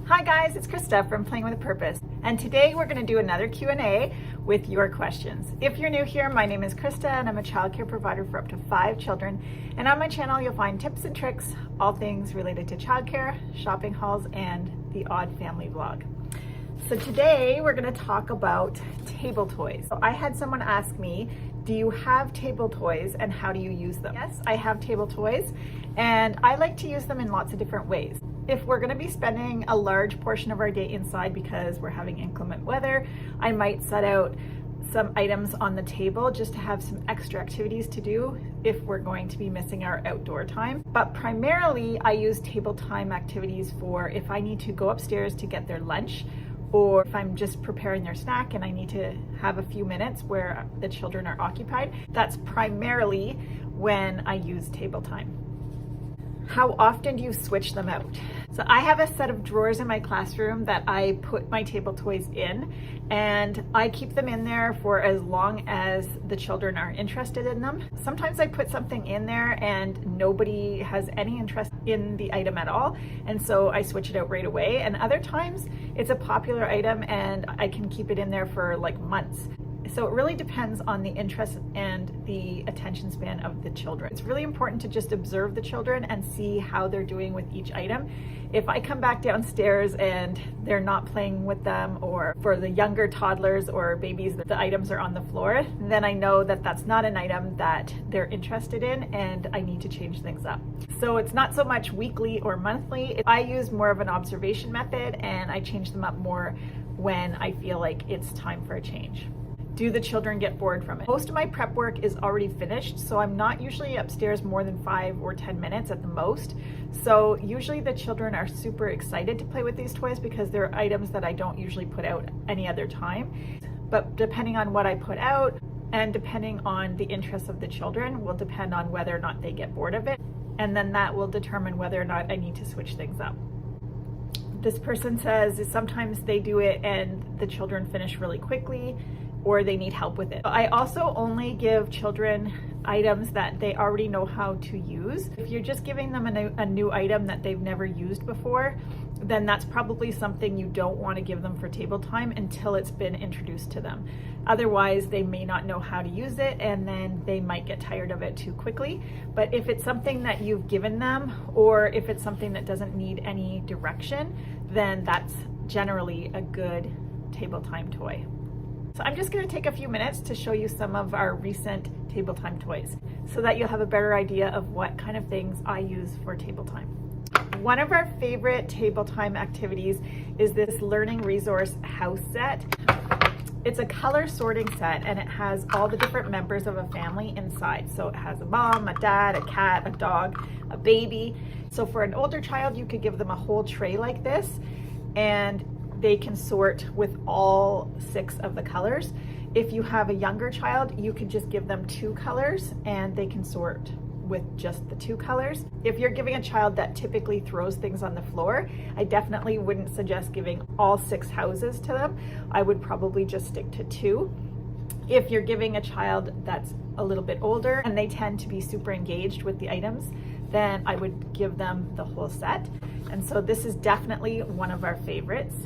Hi guys, it's Krista from Playing with a Purpose, and today we're going to do another Q&A with your questions. If you're new here, my name is Krista and I'm a childcare provider for up to 5 children, and on my channel you'll find tips and tricks, all things related to childcare, shopping hauls, and the odd family vlog. So today we're going to talk about table toys. So I had someone ask me, do you have table toys and how do you use them? Yes, I have table toys and I like to use them in lots of different ways. If we're going to be spending a large portion of our day inside because we're having inclement weather, I might set out some items on the table just to have some extra activities to do if we're going to be missing our outdoor time. But primarily I use table time activities for if I need to go upstairs to get their lunch, or if I'm just preparing their snack and I need to have a few minutes where the children are occupied. That's primarily when I use table time. How often do you switch them out? So I have a set of drawers in my classroom that I put my table toys in, and I keep them in there for as long as the children are interested in them. Sometimes I put something in there and nobody has any interest in the item at all, and so I switch it out right away. And other times it's a popular item and I can keep it in there for like months. So it really depends on the interest and the attention span of the children. It's really important to just observe the children and see how they're doing with each item. If I come back downstairs and they're not playing with them, or for the younger toddlers or babies, the items are on the floor, then I know that that's not an item that they're interested in and I need to change things up. So it's not so much weekly or monthly. I use more of an observation method and I change them up more when I feel like it's time for a change. Do the children get bored from it? Most of my prep work is already finished, so I'm not usually upstairs more than 5 or 10 minutes at the most. So usually the children are super excited to play with these toys because they're items that I don't usually put out any other time. But depending on what I put out and depending on the interests of the children will depend on whether or not they get bored of it. And then that will determine whether or not I need to switch things up. This person says sometimes they do it and the children finish really quickly, or they need help with it. I also only give children items that they already know how to use. If you're just giving them a new item that they've never used before, then that's probably something you don't want to give them for table time until it's been introduced to them. Otherwise, they may not know how to use it and then they might get tired of it too quickly. But if it's something that you've given them, or if it's something that doesn't need any direction, then that's generally a good table time toy. So I'm just going to take a few minutes to show you some of our recent table time toys so that you'll have a better idea of what kind of things I use for table time. One of our favorite table time activities is this Learning Resource house set. It's a color sorting set and it has all the different members of a family inside. So it has a mom, a dad, a cat, a dog, a baby. So for an older child, you could give them a whole tray like this and they can sort with all 6 of the colors. If you have a younger child, you could just give them 2 colors and they can sort with just the 2 colors. If you're giving a child that typically throws things on the floor, I definitely wouldn't suggest giving all 6 houses to them. I would probably just stick to 2. If you're giving a child that's a little bit older and they tend to be super engaged with the items, then I would give them the whole set. And so this is definitely one of our favorites.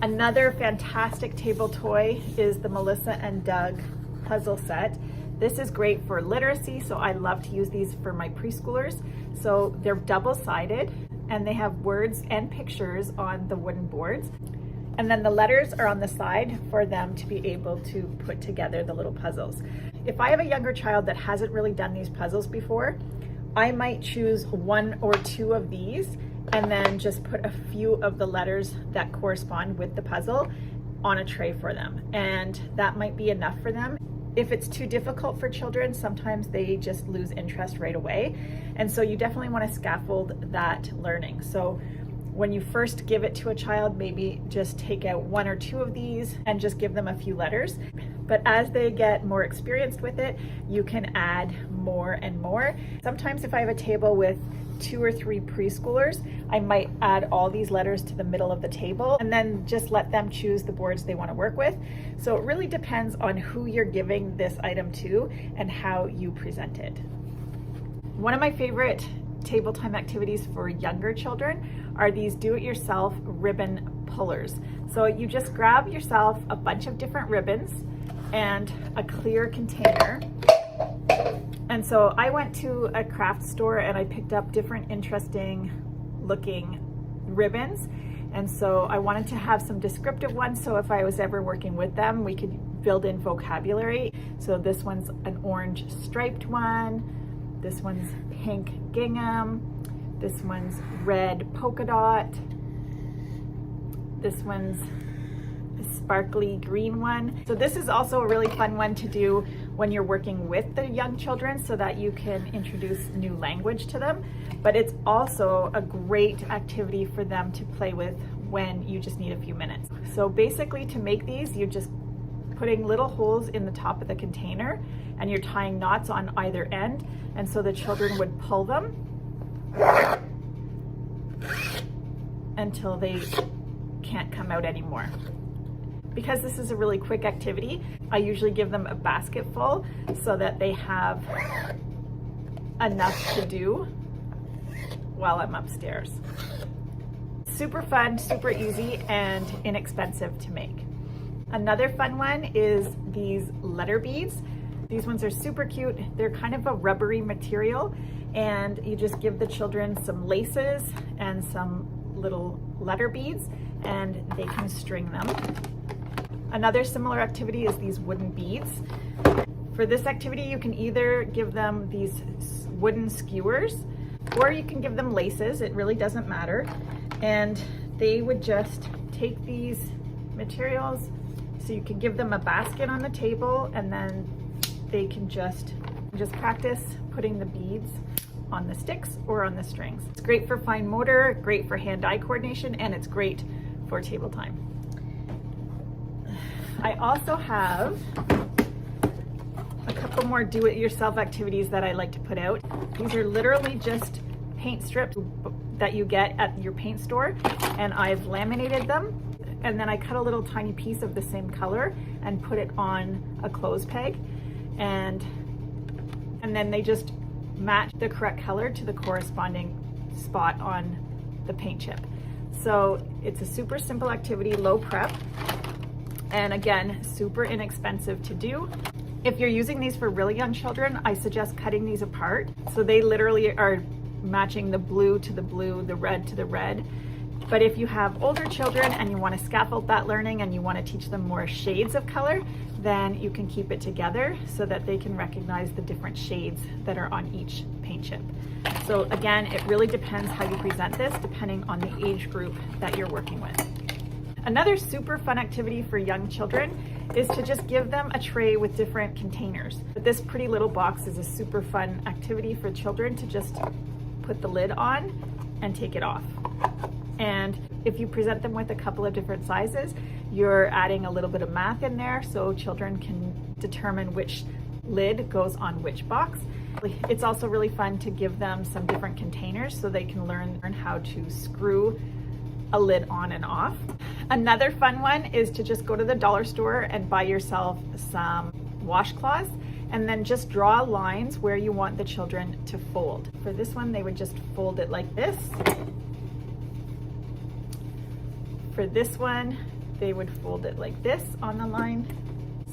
Another fantastic table toy is the Melissa and Doug puzzle set. This is great for literacy, so I love to use these for my preschoolers. So they're double-sided and they have words and pictures on the wooden boards. And then the letters are on the side for them to be able to put together the little puzzles. If I have a younger child that hasn't really done these puzzles before, I might choose 1 or 2 of these and then just put a few of the letters that correspond with the puzzle on a tray for them. And that might be enough for them. If it's too difficult for children, sometimes they just lose interest right away. And so you definitely want to scaffold that learning. So when you first give it to a child, maybe just take out 1 or 2 of these and just give them a few letters. But as they get more experienced with it, you can add more and more. Sometimes if I have a table with 2 or 3 preschoolers, I might add all these letters to the middle of the table and then just let them choose the boards they want to work with. So it really depends on who you're giving this item to and how you present it. One of my favorite table time activities for younger children are these do-it-yourself ribbon pullers. So you just grab yourself a bunch of different ribbons and a clear container. And so I went to a craft store and I picked up different interesting looking ribbons. And so I wanted to have some descriptive ones, so if I was ever working with them, we could build in vocabulary. So this one's an orange striped one, this one's pink gingham, this one's red polka dot, this one's a sparkly green one. So this is also a really fun one to do when you're working with the young children so that you can introduce new language to them. But it's also a great activity for them to play with when you just need a few minutes. So basically to make these, you're just putting little holes in the top of the container and you're tying knots on either end. And so the children would pull them until they can't come out anymore. Because this is a really quick activity, I usually give them a basket full so that they have enough to do while I'm upstairs. Super fun, super easy, and inexpensive to make. Another fun one is these letter beads. These ones are super cute. They're kind of a rubbery material, and you just give the children some laces and some little letter beads, and they can string them. Another similar activity is these wooden beads. For this activity, you can either give them these wooden skewers, or you can give them laces. It really doesn't matter. And they would just take these materials, so you can give them a basket on the table, and then they can just practice putting the beads on the sticks or on the strings. It's great for fine motor, great for hand-eye coordination, and it's great for table time. I also have a couple more do-it-yourself activities that I like to put out. These are literally just paint strips that you get at your paint store, and I've laminated them, and then I cut a little tiny piece of the same color and put it on a clothes peg, and then they just match the correct color to the corresponding spot on the paint chip. So it's a super simple activity, low prep, and again, super inexpensive to do. If you're using these for really young children, I suggest cutting these apart. So they literally are matching the blue to the blue, the red to the red. But if you have older children and you want to scaffold that learning and you want to teach them more shades of color, then you can keep it together so that they can recognize the different shades that are on each paint chip. So again, it really depends how you present this, depending on the age group that you're working with. Another super fun activity for young children is to just give them a tray with different containers. But this pretty little box is a super fun activity for children to just put the lid on and take it off. And if you present them with a couple of different sizes, you're adding a little bit of math in there so children can determine which lid goes on which box. It's also really fun to give them some different containers so they can learn how to screw a lid on and off. Another fun one is to just go to the dollar store and buy yourself some washcloths and then just draw lines where you want the children to fold. For this one, they would just fold it like this. For this one, they would fold it like this on the line.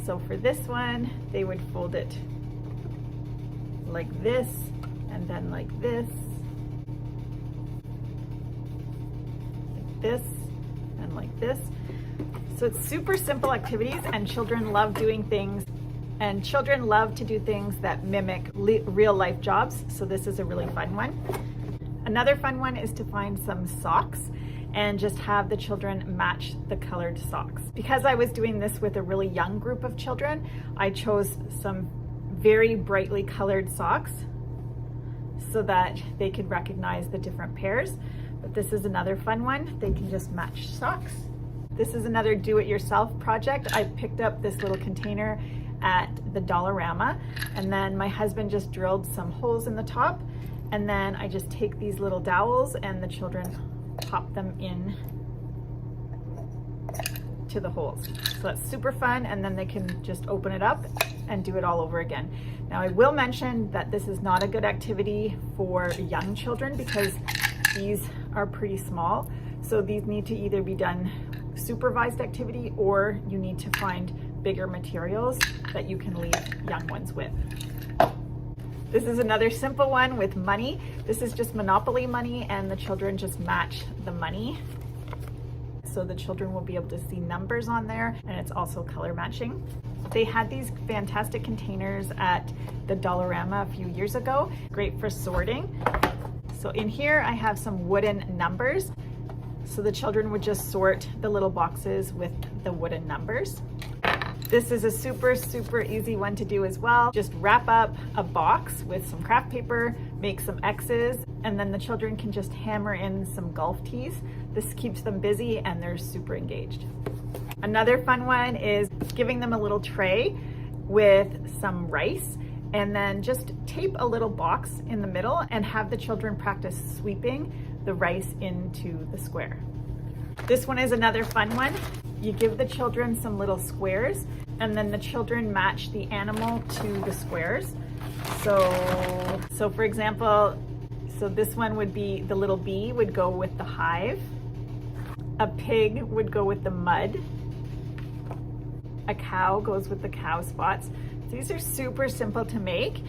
So for this one, they would fold it like this, and then like this, like this, and like this. So it's super simple activities, and children love doing things, and children love to do things that mimic real life jobs. So this is a really fun one. Another fun one is to find some socks and just have the children match the colored socks. Because I was doing this with a really young group of children, I chose some very brightly colored socks so that they could recognize the different pairs. But this is another fun one. They can just match socks. This is another do-it-yourself project. I picked up this little container at the Dollarama, and then my husband just drilled some holes in the top, and then I just take these little dowels and the children pop them in to the holes. So that's super fun, and then they can just open it up and do it all over again. Now I will mention that this is not a good activity for young children because these are pretty small. So these need to either be done supervised activity or you need to find bigger materials that you can leave young ones with. This is another simple one with money. This is just Monopoly money and the children just match the money. So the children will be able to see numbers on there, and it's also color matching. They had these fantastic containers at the Dollarama a few years ago, great for sorting. So in here I have some wooden numbers. So the children would just sort the little boxes with the wooden numbers. This is a super easy one to do as well. Just wrap up a box with some craft paper, make some X's, and then the children can just hammer in some golf tees. This keeps them busy and they're super engaged. Another fun one is giving them a little tray with some rice and then just tape a little box in the middle and have the children practice sweeping the rice into the square. This one is another fun one. You give the children some little squares and then the children match the animal to the squares. So for example, so this one would be the little bee would go with the hive. A pig would go with the mud. A cow goes with the cow spots. These are super simple to make.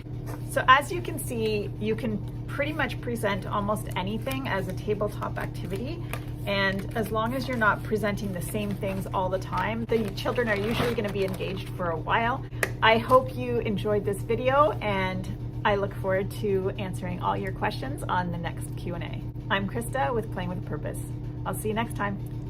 So as you can see, you can pretty much present almost anything as a tabletop activity. And as long as you're not presenting the same things all the time, the children are usually going to be engaged for a while. I hope you enjoyed this video and I look forward to answering all your questions on the next Q&A. I'm Krista with Playing with a Purpose. I'll see you next time.